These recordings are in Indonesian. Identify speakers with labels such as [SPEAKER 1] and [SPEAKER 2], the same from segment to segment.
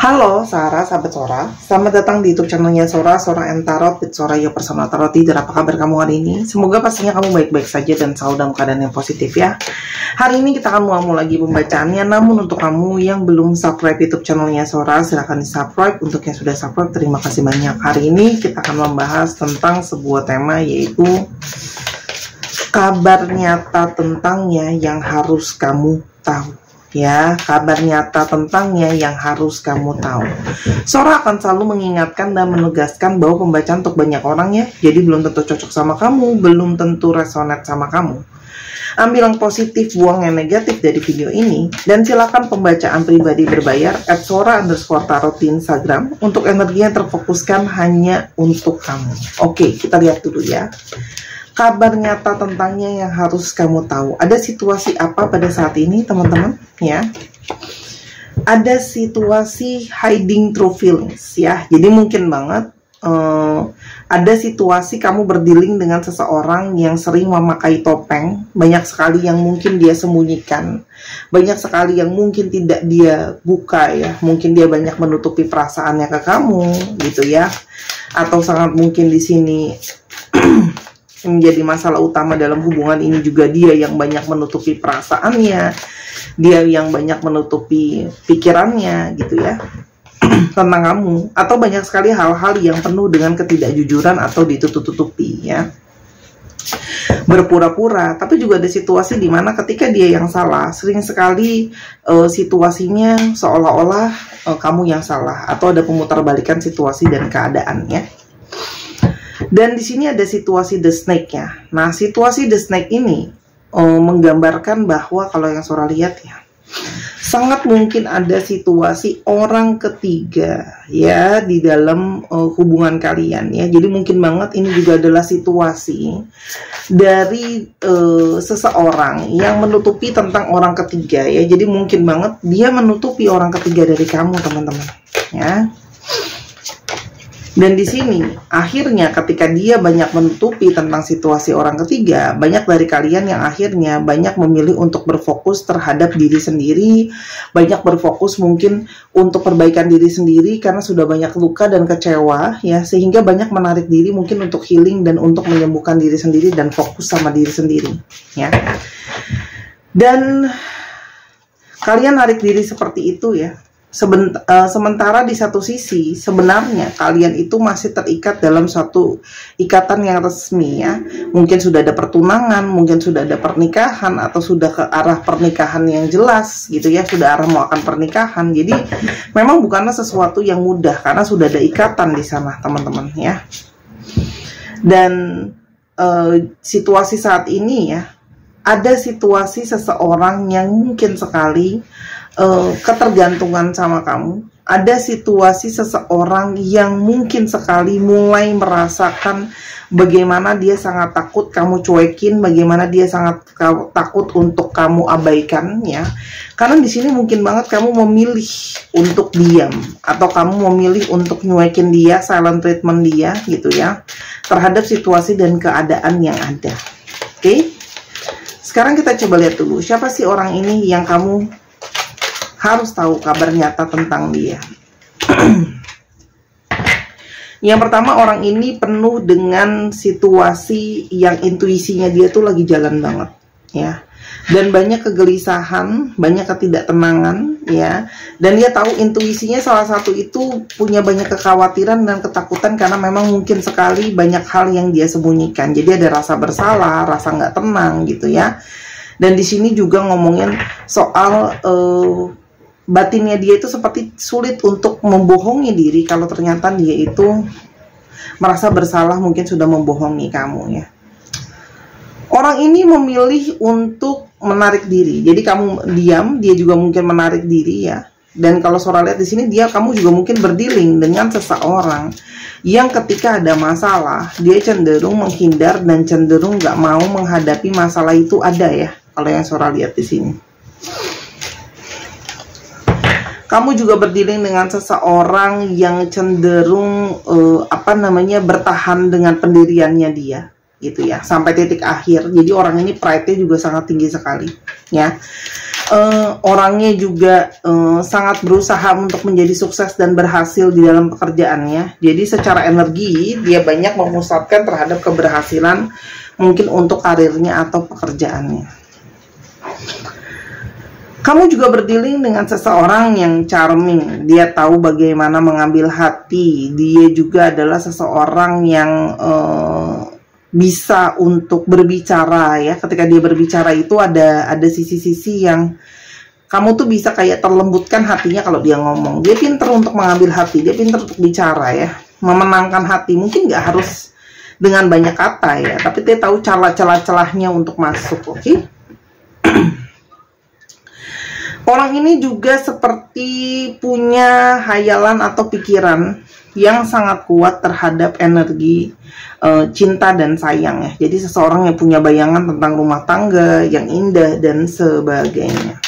[SPEAKER 1] Halo Sarah, sahabat Sora. Selamat datang di YouTube channelnya Sora, Sora and Tarot with Sora, your personal tarot reader. Apa kabar kamu hari ini? Semoga pastinya kamu baik-baik saja dan selalu dalam keadaan yang positif ya. Hari ini kita akan mulai lagi pembacaannya. Namun untuk kamu yang belum subscribe YouTube channelnya Sora, silahkan di subscribe. Untuk yang sudah subscribe, terima kasih banyak. Hari ini kita akan membahas tentang sebuah tema, yaitu kabar nyata tentangnya yang harus kamu tahu. Ya, kabar nyata tentangnya yang harus kamu tahu. Sora akan selalu mengingatkan dan menegaskan bahwa pembacaan untuk banyak orang ya, jadi belum tentu cocok sama kamu, belum tentu resonate sama kamu. Ambil yang positif, buang yang negatif dari video ini, dan silakan pembacaan pribadi berbayar @sora_tarot di Instagram untuk energi yang terfokuskan hanya untuk kamu. Oke, kita lihat dulu ya. Kabar nyata tentangnya yang harus kamu tahu. Ada situasi apa pada saat ini, teman-teman? Ya, ada situasi hiding true feelings ya. Jadi mungkin banget ada situasi kamu berdealing dengan seseorang yang sering memakai topeng. Banyak sekali yang mungkin dia sembunyikan, banyak sekali yang mungkin tidak dia buka ya. Mungkin dia banyak menutupi perasaannya ke kamu, gitu ya. Atau sangat mungkin di sini menjadi masalah utama dalam hubungan ini juga dia yang banyak menutupi perasaannya, dia yang banyak menutupi pikirannya, gitu ya, tentang kamu. Atau banyak sekali hal-hal yang penuh dengan ketidakjujuran atau ditutup-tutupi ya, berpura-pura. Tapi juga ada situasi di mana ketika dia yang salah, sering sekali situasinya seolah-olah kamu yang salah, atau ada pemutarbalikan situasi dan keadaan ya. Dan di sini ada situasi The Snake ya. Nah, situasi The Snake ini menggambarkan bahwa kalau yang Sora lihat ya, sangat mungkin ada situasi orang ketiga ya di dalam hubungan kalian ya. Jadi mungkin banget ini juga adalah situasi dari seseorang yang menutupi tentang orang ketiga ya. Jadi mungkin banget dia menutupi orang ketiga dari kamu, teman-teman ya. Dan di sini akhirnya ketika dia banyak menutupi tentang situasi orang ketiga, banyak dari kalian yang akhirnya banyak memilih untuk berfokus terhadap diri sendiri, banyak berfokus mungkin untuk perbaikan diri sendiri karena sudah banyak luka dan kecewa ya, sehingga banyak menarik diri mungkin untuk healing dan untuk menyembuhkan diri sendiri dan fokus sama diri sendiri ya. Dan kalian narik diri seperti itu ya. Sementara di satu sisi sebenarnya kalian itu masih terikat dalam suatu ikatan yang resmi ya. Mungkin sudah ada pertunangan, mungkin sudah ada pernikahan, atau sudah ke arah pernikahan yang jelas gitu ya, sudah arah mau akan pernikahan. Jadi memang bukanlah sesuatu yang mudah karena sudah ada ikatan di sana, teman-teman ya. Dan situasi saat ini ya, ada situasi seseorang yang mungkin sekali ketergantungan sama kamu. Ada situasi seseorang yang mungkin sekali mulai merasakan bagaimana dia sangat takut kamu cuekin, bagaimana dia sangat takut untuk kamu abaikan ya. Karena di sini mungkin banget kamu memilih untuk diam, atau kamu memilih untuk nyuekin dia, silent treatment dia gitu ya, terhadap situasi dan keadaan yang ada. Oke? Sekarang kita coba lihat dulu, siapa sih orang ini yang kamu harus tahu kabar nyata tentang dia. Yang pertama, orang ini penuh dengan situasi yang intuisinya dia tuh lagi jalan banget ya. Dan banyak kegelisahan, banyak ketidaktenangan ya. Dan dia tahu intuisinya salah satu itu punya banyak kekhawatiran dan ketakutan karena memang mungkin sekali banyak hal yang dia sembunyikan. Jadi ada rasa bersalah, rasa nggak tenang gitu ya. Dan di sini juga ngomongin soal batinnya dia itu seperti sulit untuk membohongi diri kalau ternyata dia itu merasa bersalah, mungkin sudah membohongi kamu ya. Orang ini memilih untuk menarik diri. Jadi kamu diam, dia juga mungkin menarik diri ya. Dan kalau Sora lihat di sini, kamu juga mungkin berdealing dengan seseorang yang ketika ada masalah dia cenderung menghindar dan cenderung nggak mau menghadapi masalah itu ada ya. Kalau yang Sora lihat di sini, kamu juga berdealing dengan seseorang yang cenderung bertahan dengan pendiriannya dia gitu ya, sampai titik akhir. Jadi orang ini pride-nya juga sangat tinggi sekali ya. Orangnya juga sangat berusaha untuk menjadi sukses dan berhasil di dalam pekerjaannya. Jadi secara energi dia banyak memusatkan terhadap keberhasilan mungkin untuk karirnya atau pekerjaannya. Kamu juga berdealing dengan seseorang yang charming. Dia tahu bagaimana mengambil hati. Dia juga adalah seseorang yang bisa untuk berbicara ya. Ketika dia berbicara itu ada sisi-sisi yang kamu tuh bisa kayak terlembutkan hatinya kalau dia ngomong. Dia pintar untuk mengambil hati. Dia pintar untuk bicara ya. Memenangkan hati. Mungkin nggak harus dengan banyak kata ya. Tapi dia tahu celah-celahnya untuk masuk. Oke? Orang ini juga seperti punya hayalan atau pikiran yang sangat kuat terhadap energi cinta dan sayang ya. Jadi seseorang yang punya bayangan tentang rumah tangga yang indah dan sebagainya.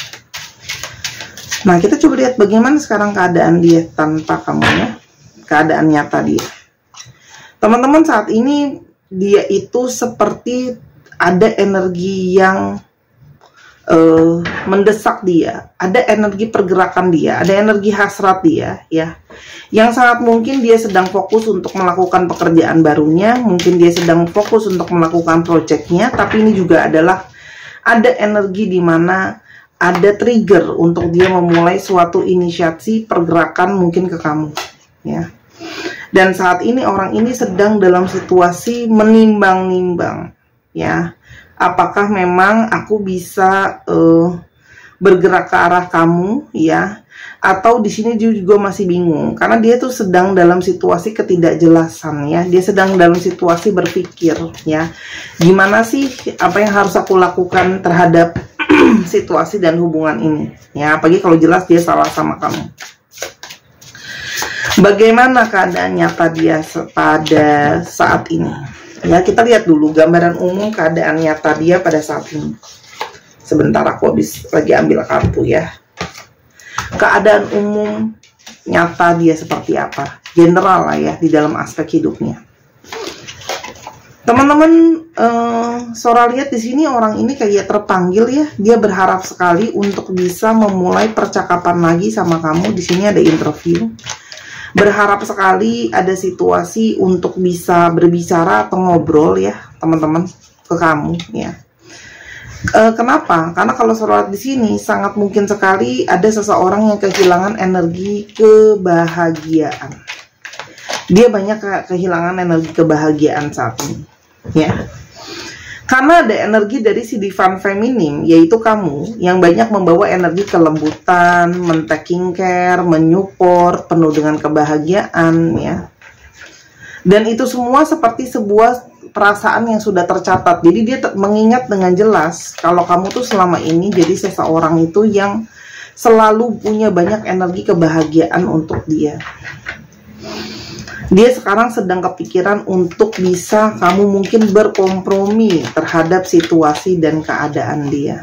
[SPEAKER 1] Nah, kita coba lihat bagaimana sekarang keadaan dia tanpa kamu ya. Keadaan nyata dia. Teman-teman, saat ini dia itu seperti ada energi yang mendesak dia, ada energi pergerakan dia, ada energi hasrat dia ya, yang sangat mungkin dia sedang fokus untuk melakukan pekerjaan barunya, mungkin dia sedang fokus untuk melakukan proyeknya, tapi ini juga adalah ada energi di mana ada trigger untuk dia memulai suatu inisiasi pergerakan mungkin ke kamu ya. Dan saat ini orang ini sedang dalam situasi menimbang-nimbang ya. Apakah memang aku bisa bergerak ke arah kamu ya, atau di sini dia juga masih bingung karena dia tuh sedang dalam situasi ketidakjelasan ya. Dia sedang dalam situasi berpikir ya, gimana sih apa yang harus aku lakukan terhadap situasi dan hubungan ini ya, apalagi kalau jelas dia salah sama kamu. Bagaimana keadaan nyata dia pada saat ini? Ya, kita lihat dulu gambaran umum keadaan nyata dia pada saat ini. Sebentar, aku habis lagi ambil kartu ya. Keadaan umum nyata dia seperti apa? General lah ya, di dalam aspek hidupnya. Teman-teman, Sora lihat di sini orang ini kayak terpanggil ya. Dia berharap sekali untuk bisa memulai percakapan lagi sama kamu. Di sini ada interview. Berharap sekali ada situasi untuk bisa berbicara atau ngobrol ya teman-teman ke kamu ya. Kenapa? Karena kalau Sora di sini sangat mungkin sekali ada seseorang yang kehilangan energi kebahagiaan. Dia banyak kehilangan energi kebahagiaan saat ini ya. Karena ada energi dari si divine feminim, yaitu kamu, yang banyak membawa energi kelembutan, men-taking care, menyupport, penuh dengan kebahagiaan, ya. Dan itu semua seperti sebuah perasaan yang sudah tercatat. Jadi dia mengingat dengan jelas, kalau kamu tuh selama ini jadi seseorang itu yang selalu punya banyak energi kebahagiaan untuk dia. Dia sekarang sedang kepikiran untuk bisa kamu mungkin berkompromi terhadap situasi dan keadaan dia.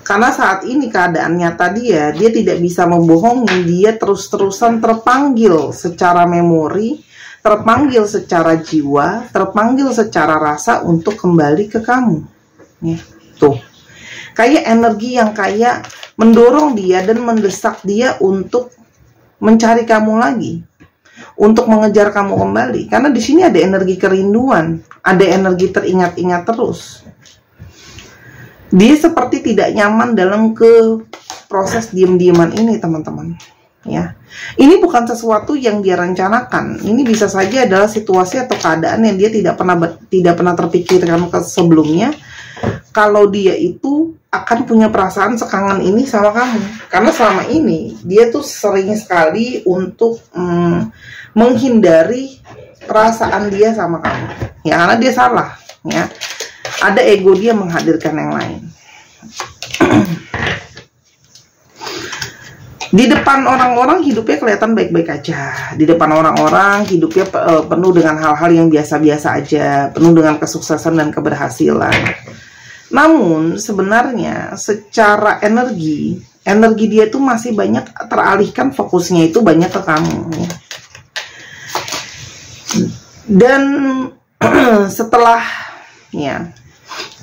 [SPEAKER 1] Karena saat ini keadaan nyata dia tidak bisa membohongi, dia terus-terusan terpanggil secara memori, terpanggil secara jiwa, terpanggil secara rasa untuk kembali ke kamu. Ya, tuh. Kayak energi yang kayak mendorong dia dan mendesak dia untuk mencari kamu lagi. Untuk mengejar kamu kembali, karena di sini ada energi kerinduan, ada energi teringat-ingat terus. Dia seperti tidak nyaman dalam proses diam-diaman ini, teman-teman. Ya, ini bukan sesuatu yang dia rencanakan. Ini bisa saja adalah situasi atau keadaan yang dia tidak pernah terpikirkan sebelumnya. Kalau dia itu akan punya perasaan sekangen ini sama kamu, karena selama ini dia tuh sering sekali untuk menghindari perasaan dia sama kamu ya, karena dia salah ya, ada ego dia menghadirkan yang lain. Di depan orang-orang hidupnya kelihatan baik-baik aja, di depan orang-orang hidupnya penuh dengan hal-hal yang biasa-biasa aja, penuh dengan kesuksesan dan keberhasilan. Namun sebenarnya secara energi dia itu masih banyak teralihkan, fokusnya itu banyak ke kamu ya. Dan setelah ya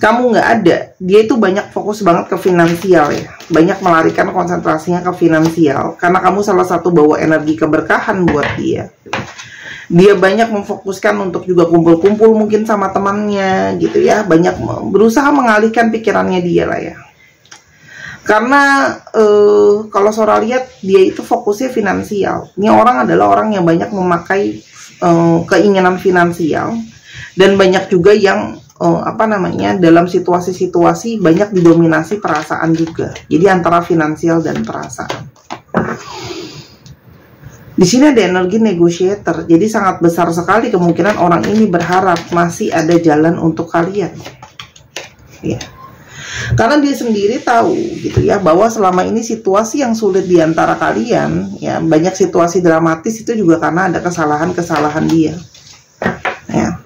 [SPEAKER 1] kamu nggak ada, dia itu banyak fokus banget ke finansial ya, banyak melarikan konsentrasinya ke finansial, karena kamu salah satu bawa energi keberkahan buat dia. Dia banyak memfokuskan untuk juga kumpul-kumpul mungkin sama temannya gitu ya, banyak berusaha mengalihkan pikirannya dia lah ya. Karena kalau Sora lihat dia itu fokusnya finansial. Ini orang adalah orang yang banyak memakai keinginan finansial, dan banyak juga yang dalam situasi-situasi banyak didominasi perasaan juga. Jadi antara finansial dan perasaan. Di sini ada energi negotiator. Jadi sangat besar sekali kemungkinan orang ini berharap masih ada jalan untuk kalian. Ya. Karena dia sendiri tahu gitu ya, bahwa selama ini situasi yang sulit di antara kalian, ya banyak situasi dramatis itu juga karena ada kesalahan-kesalahan dia. Ya.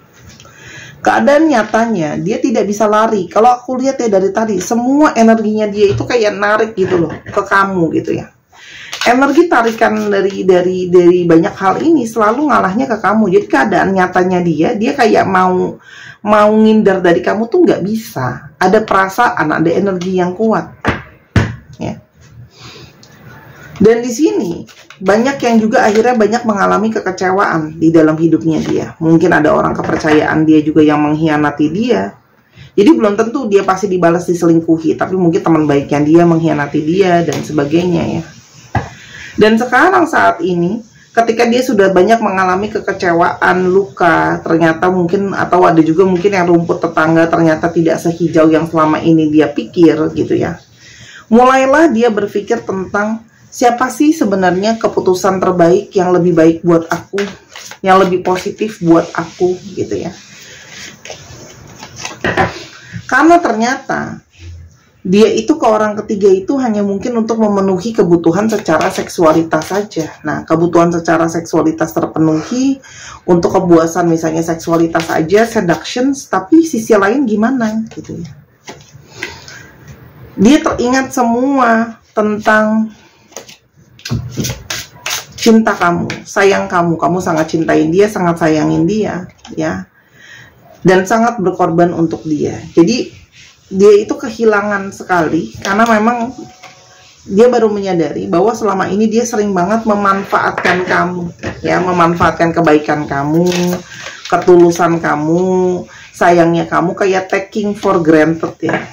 [SPEAKER 1] Keadaan nyatanya dia tidak bisa lari. Kalau aku lihat ya dari tadi, semua energinya dia itu kayak narik gitu loh ke kamu gitu ya. Energi tarikan dari banyak hal ini selalu ngalahnya ke kamu. Jadi keadaan nyatanya dia kayak mau ngindar dari kamu tuh nggak bisa. Ada perasaan, ada energi yang kuat. Ya. Dan di sini banyak yang juga akhirnya banyak mengalami kekecewaan di dalam hidupnya dia. Mungkin ada orang kepercayaan dia juga yang mengkhianati dia. Jadi belum tentu dia pasti dibalas diselingkuhi, tapi mungkin teman baiknya dia mengkhianati dia dan sebagainya ya. Dan sekarang saat ini ketika dia sudah banyak mengalami kekecewaan, luka, ternyata mungkin, atau ada juga mungkin yang rumput tetangga ternyata tidak sehijau yang selama ini dia pikir gitu ya. Mulailah dia berpikir tentang siapa sih sebenarnya keputusan terbaik yang lebih baik buat aku, yang lebih positif buat aku gitu ya. Karena ternyata dia itu ke orang ketiga itu hanya mungkin untuk memenuhi kebutuhan secara seksualitas saja. Nah, kebutuhan secara seksualitas terpenuhi, untuk kepuasan misalnya seksualitas aja, seductions, tapi sisi lain gimana gitu ya. Dia teringat semua tentang cinta kamu, sayang kamu sangat cintain dia, sangat sayangin dia ya. Dan sangat berkorban untuk dia. Jadi dia itu kehilangan sekali karena memang dia baru menyadari bahwa selama ini dia sering banget memanfaatkan kamu ya, memanfaatkan kebaikan kamu, ketulusan kamu, sayangnya kamu, kayak taking for granted ya.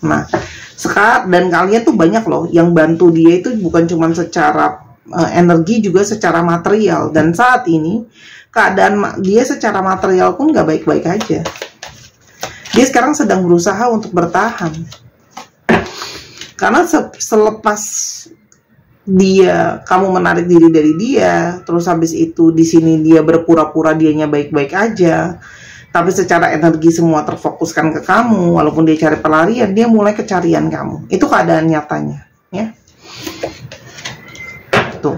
[SPEAKER 1] Nah, sekarang dan kalian tuh banyak loh yang bantu dia itu bukan cuma secara energi, juga secara material. Dan saat ini keadaan dia secara material pun gak baik-baik aja. Dia sekarang sedang berusaha untuk bertahan. Karena selepas kamu menarik diri dari dia, terus habis itu di sini dia berpura-pura dianya baik-baik aja, tapi secara energi semua terfokuskan ke kamu. Walaupun dia cari pelarian, dia mulai kecarian kamu. Itu keadaan nyatanya, ya. Tuh.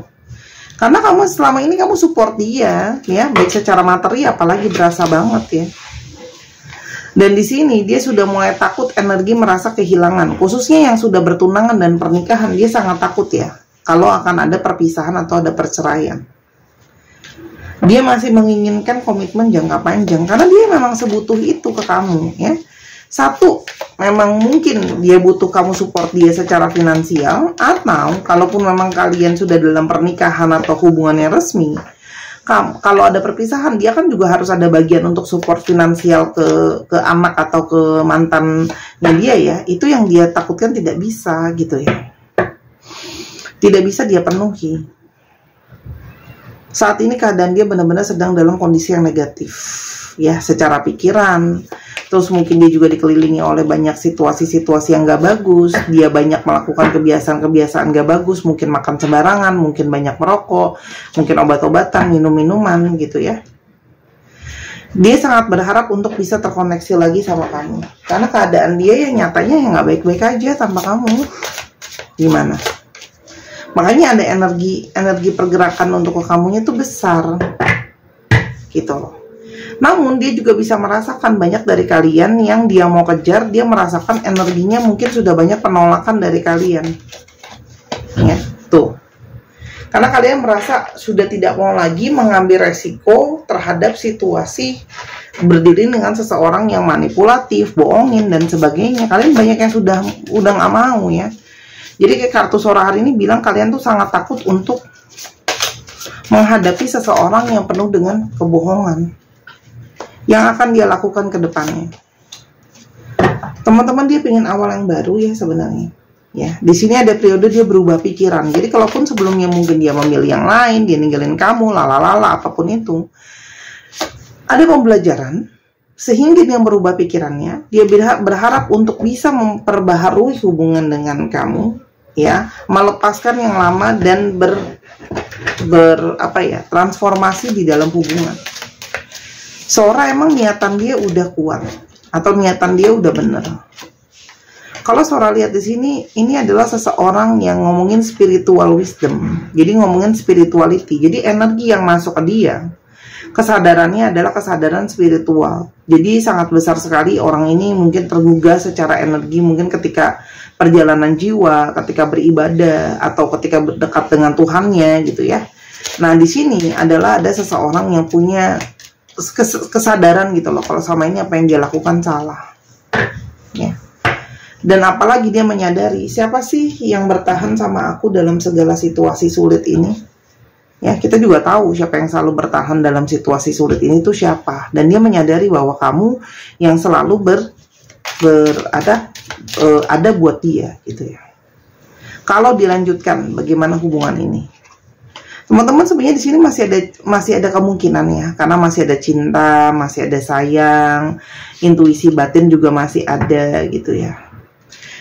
[SPEAKER 1] Karena kamu selama ini kamu support dia, ya, baik secara materi apalagi berasa banget ya. Dan di sini dia sudah mulai takut, energi merasa kehilangan. Khususnya yang sudah bertunangan dan pernikahan, dia sangat takut ya kalau akan ada perpisahan atau ada perceraian. Dia masih menginginkan komitmen jangka panjang karena dia memang sebutuh itu ke kamu ya. Satu, memang mungkin dia butuh kamu support dia secara finansial, atau kalaupun memang kalian sudah dalam pernikahan atau hubungan yang resmi, kalau ada perpisahan, dia kan juga harus ada bagian untuk support finansial ke anak atau ke mantannya dia ya. Itu yang dia takutkan tidak bisa gitu ya. Tidak bisa dia penuhi. Saat ini keadaan dia benar-benar sedang dalam kondisi yang negatif ya, secara pikiran. Terus mungkin dia juga dikelilingi oleh banyak situasi-situasi yang gak bagus. Dia banyak melakukan kebiasaan-kebiasaan gak bagus. Mungkin makan sembarangan, mungkin banyak merokok, mungkin obat-obatan, minum-minuman gitu ya. Dia sangat berharap untuk bisa terkoneksi lagi sama kamu. Karena keadaan dia yang nyatanya yang gak baik-baik aja tanpa kamu. Gimana? Makanya ada energi pergerakan untuk ke kamunya tuh besar. Gitu loh. Namun dia juga bisa merasakan banyak dari kalian yang dia mau kejar, dia merasakan energinya mungkin sudah banyak penolakan dari kalian. Ya, tuh. Karena kalian merasa sudah tidak mau lagi mengambil resiko terhadap situasi berdiri dengan seseorang yang manipulatif, bohongin dan sebagainya. Kalian banyak yang udah nggak mau ya. Jadi kayak kartu Sora hari ini bilang kalian tuh sangat takut untuk menghadapi seseorang yang penuh dengan kebohongan yang akan dia lakukan ke depannya. Teman-teman, dia pengen awal yang baru ya sebenarnya. Ya, di sini ada periode dia berubah pikiran. Jadi kalaupun sebelumnya mungkin dia memilih yang lain, dia ninggalin kamu, lalalala, apapun itu, ada pembelajaran sehingga dia merubah pikirannya. Dia berharap untuk bisa memperbaharui hubungan dengan kamu, ya, melepaskan yang lama dan transformasi di dalam hubungan. Sora emang niatan dia udah kuat atau niatan dia udah bener. Kalau Sora lihat di sini, ini adalah seseorang yang ngomongin spiritual wisdom. Jadi ngomongin spirituality. Jadi energi yang masuk ke dia, kesadarannya adalah kesadaran spiritual. Jadi sangat besar sekali orang ini mungkin tergugah secara energi, mungkin ketika perjalanan jiwa, ketika beribadah, atau ketika dekat dengan Tuhannya gitu ya. Nah di sini adalah ada seseorang yang punya kesadaran gitu loh, kalau selama ini apa yang dia lakukan salah. Ya. Dan apalagi dia menyadari, siapa sih yang bertahan sama aku dalam segala situasi sulit ini? Ya, kita juga tahu siapa yang selalu bertahan dalam situasi sulit ini tuh siapa. Dan dia menyadari bahwa kamu yang selalu ada buat dia gitu ya. Kalau dilanjutkan, bagaimana hubungan ini? Teman-teman, sebenarnya di sini masih ada kemungkinan ya, karena masih ada cinta, masih ada sayang, intuisi batin juga masih ada gitu ya.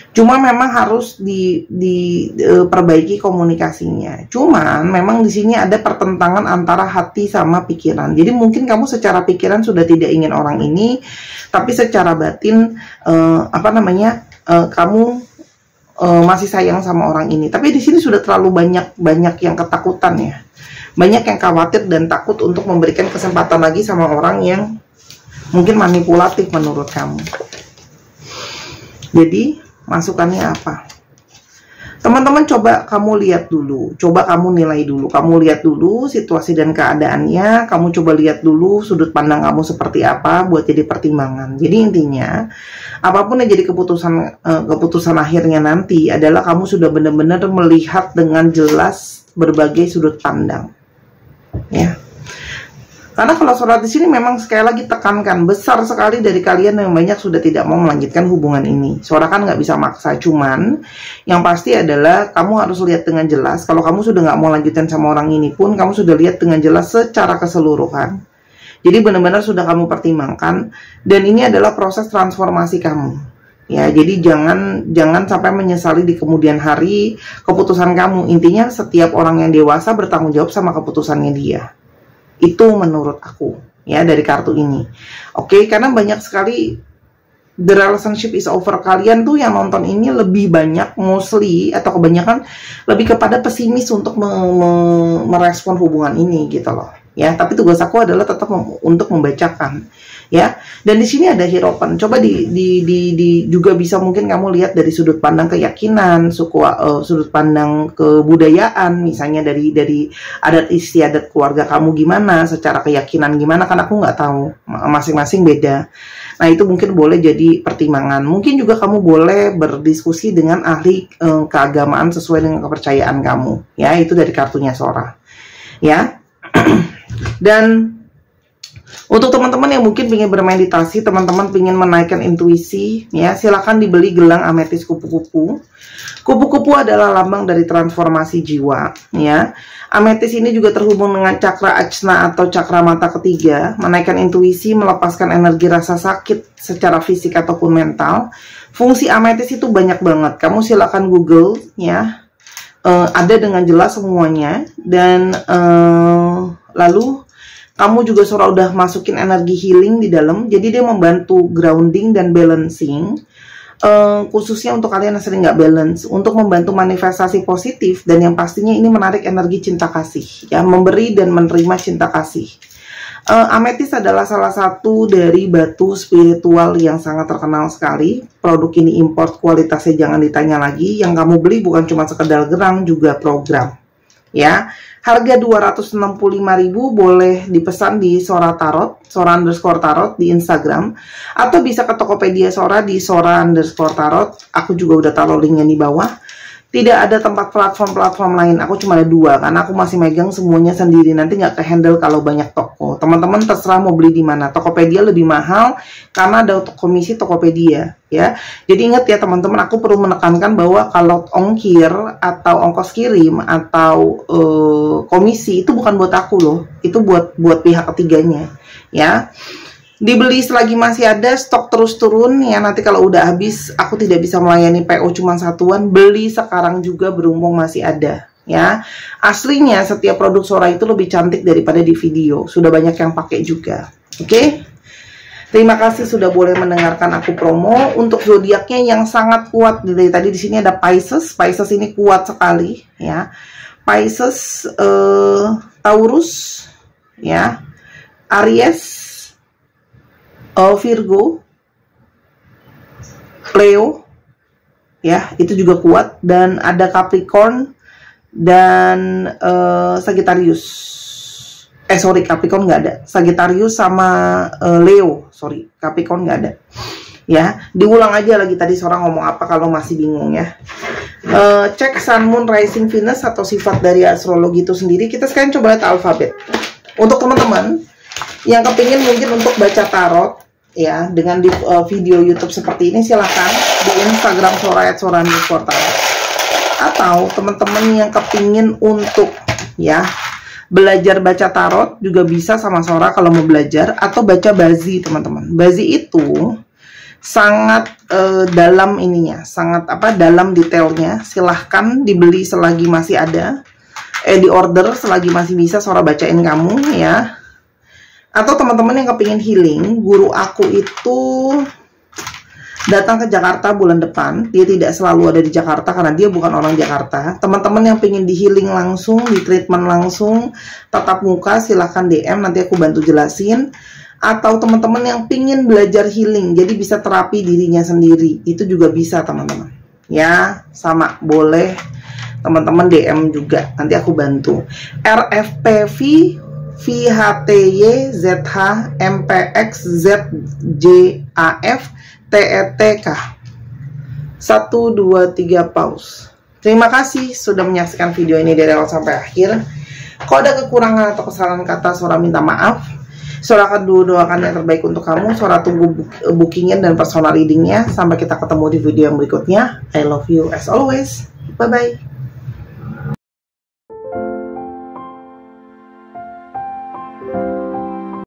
[SPEAKER 1] Cuma memang harus diperbaiki komunikasinya. Cuman memang di sini ada pertentangan antara hati sama pikiran. Jadi mungkin kamu secara pikiran sudah tidak ingin orang ini, tapi secara batin kamu masih sayang sama orang ini. Tapi di sini sudah terlalu banyak yang ketakutan ya. Banyak yang khawatir dan takut untuk memberikan kesempatan lagi sama orang yang mungkin manipulatif menurut kamu. Jadi masukannya apa? Teman-teman, coba kamu lihat dulu, coba kamu nilai dulu, kamu lihat dulu situasi dan keadaannya, kamu coba lihat dulu sudut pandang kamu seperti apa buat jadi pertimbangan. Jadi intinya, apapun yang jadi keputusan akhirnya nanti adalah kamu sudah benar-benar melihat dengan jelas berbagai sudut pandang, ya. Karena kalau Sora di sini memang sekali lagi tekankan, besar sekali dari kalian yang banyak sudah tidak mau melanjutkan hubungan ini. Sora kan nggak bisa maksa, cuman yang pasti adalah kamu harus lihat dengan jelas. Kalau kamu sudah nggak mau lanjutkan sama orang ini pun, kamu sudah lihat dengan jelas secara keseluruhan. Jadi benar-benar sudah kamu pertimbangkan, dan ini adalah proses transformasi kamu. Ya, jadi jangan sampai menyesali di kemudian hari keputusan kamu. Intinya setiap orang yang dewasa bertanggung jawab sama keputusannya dia. Itu menurut aku ya dari kartu ini. Oke, karena banyak sekali the relationship is over. Kalian tuh yang nonton ini lebih banyak mostly atau kebanyakan lebih kepada pesimis untuk merespon hubungan ini gitu loh. Ya, tapi tugas aku adalah tetap untuk membacakan. Ya, dan di sini ada Hierophant. Coba juga bisa mungkin kamu lihat dari sudut pandang keyakinan, sudut pandang kebudayaan, misalnya dari adat istiadat keluarga kamu gimana, secara keyakinan gimana, kan aku nggak tahu, masing-masing beda. Nah itu mungkin boleh jadi pertimbangan. Mungkin juga kamu boleh berdiskusi dengan ahli keagamaan sesuai dengan kepercayaan kamu. Ya, itu dari kartunya Sora. Ya, dan untuk teman-teman yang mungkin ingin bermeditasi, teman-teman ingin menaikkan intuisi, ya silakan dibeli gelang ametis kupu-kupu. Kupu-kupu adalah lambang dari transformasi jiwa, ya. Ametis ini juga terhubung dengan cakra ajna atau cakra mata ketiga, menaikkan intuisi, melepaskan energi rasa sakit secara fisik ataupun mental. Fungsi ametis itu banyak banget. Kamu silakan Google, ya. Ada dengan jelas semuanya, dan lalu kamu juga udah masukin energi healing di dalam, jadi dia membantu grounding dan balancing, khususnya untuk kalian yang sering nggak balance, untuk membantu manifestasi positif, dan yang pastinya ini menarik energi cinta kasih, ya, memberi dan menerima cinta kasih. Ametis adalah salah satu dari batu spiritual yang sangat terkenal sekali. Produk ini import, kualitasnya jangan ditanya lagi. Yang kamu beli bukan cuma sekedar gerang, juga program. ya. Harga 265.000, boleh dipesan di Sora Tarot, Sora_tarot di Instagram, atau bisa ke Tokopedia Sora di Sora_tarot. Aku juga udah taruh linknya di bawah. Tidak ada tempat platform lain, aku cuma ada 2 karena aku masih megang semuanya sendiri, nanti nggak ke handle kalau banyak toko. Teman-teman terserah mau beli di mana. Tokopedia lebih mahal karena ada komisi Tokopedia, ya. Jadi ingat ya teman-teman, aku perlu menekankan bahwa kalau ongkir atau ongkos kirim atau komisi itu bukan buat aku loh, itu buat pihak ketiganya, ya. Dibeli selagi masih ada, stok terus turun ya. Nanti kalau udah habis, aku tidak bisa melayani PO cuma satuan. Beli sekarang juga berhubung masih ada, ya. Aslinya setiap produk Sora itu lebih cantik daripada di video. Sudah banyak yang pakai juga. Oke. Terima kasih sudah boleh mendengarkan aku promo. Untuk zodiaknya yang sangat kuat dari tadi di sini ada Pisces. Pisces ini kuat sekali, ya. Pisces, Taurus, ya. Aries, Virgo, Leo, ya, itu juga kuat. Dan ada Capricorn dan Sagittarius. Sorry, Capricorn nggak ada. Sagittarius sama Leo, sorry, Capricorn nggak ada. Ya, diulang aja lagi tadi seorang ngomong apa kalau masih bingung ya. Cek Sun, Moon, Rising, Venus atau sifat dari astrologi itu sendiri. Kita sekarang coba lihat alfabet. Untuk teman-teman yang kepingin mungkin untuk baca tarot, ya, dengan di video YouTube seperti ini, silahkan di Instagram Sora_tarot. Atau teman-teman yang kepingin untuk, ya, belajar baca tarot juga bisa sama Sora kalau mau belajar, atau baca bazi teman-teman. Bazi itu sangat dalam ininya, sangat dalam detailnya. Silahkan dibeli selagi masih ada, di order selagi masih bisa Sora bacain kamu, ya. Atau teman-teman yang kepingin healing, guru aku itu datang ke Jakarta bulan depan. Dia tidak selalu ada di Jakarta karena dia bukan orang Jakarta. Teman-teman yang pengen di healing langsung, di treatment langsung, tatap muka, silahkan DM, nanti aku bantu jelasin. Atau teman-teman yang pengen belajar healing, jadi bisa terapi dirinya sendiri, itu juga bisa teman-teman. Ya, sama, boleh teman-teman DM juga, nanti aku bantu. RFPV, VHTY, ZH, MPX, ZJAF, TETK. 1, 2, 3, pause. Terima kasih sudah menyaksikan video ini dari awal sampai akhir. Kalau ada kekurangan atau kesalahan kata, Sora minta maaf. Sora akan doakan yang terbaik untuk kamu. Sora tunggu bookingnya dan personal readingnya. Sampai kita ketemu di video yang berikutnya. I love you as always. Bye-bye.